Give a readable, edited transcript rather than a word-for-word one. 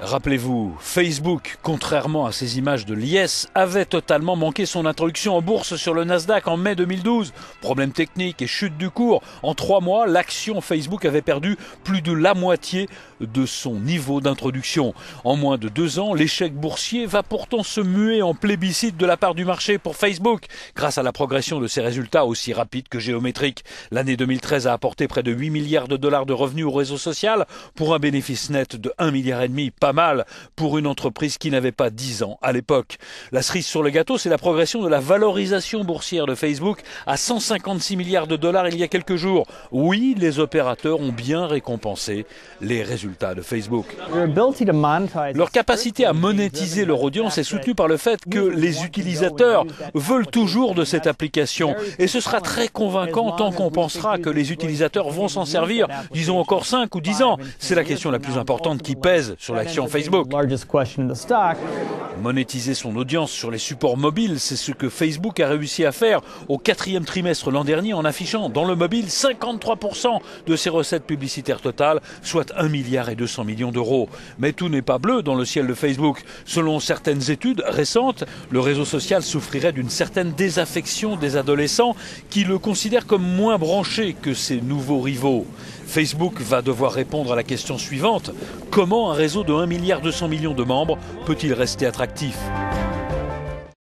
Rappelez-vous, Facebook, contrairement à ces images de liesse, avait totalement manqué son introduction en bourse sur le Nasdaq en mai 2012. Problème technique et chute du cours. En 3 mois, l'action Facebook avait perdu plus de la moitié de son niveau d'introduction. En moins de 2 ans, l'échec boursier va pourtant se muer en plébiscite de la part du marché pour Facebook, grâce à la progression de ses résultats aussi rapides que géométriques. L'année 2013 a apporté près de 8 milliards de dollars de revenus au réseau social pour un bénéfice net de 1,5 milliard. Pas mal pour une entreprise qui n'avait pas 10 ans à l'époque. La cerise sur le gâteau, c'est la progression de la valorisation boursière de Facebook à 156 milliards de dollars il y a quelques jours. Oui, les opérateurs ont bien récompensé les résultats de Facebook. Leur capacité à monétiser leur audience est soutenue par le fait que les utilisateurs veulent toujours de cette application. Et ce sera très convaincant tant qu'on pensera que les utilisateurs vont s'en servir, disons encore 5 ou 10 ans. C'est la question la plus importante qui pèse sur l'action Facebook. Monétiser son audience sur les supports mobiles, c'est ce que Facebook a réussi à faire au 4e trimestre l'an dernier en affichant dans le mobile 53% de ses recettes publicitaires totales, soit 1,2 milliard d'euros. Mais tout n'est pas bleu dans le ciel de Facebook. Selon certaines études récentes, le réseau social souffrirait d'une certaine désaffection des adolescents qui le considèrent comme moins branché que ses nouveaux rivaux. Facebook va devoir répondre à la question suivante: comment un réseau de 1,2 milliard de membres peut-il rester attractif ?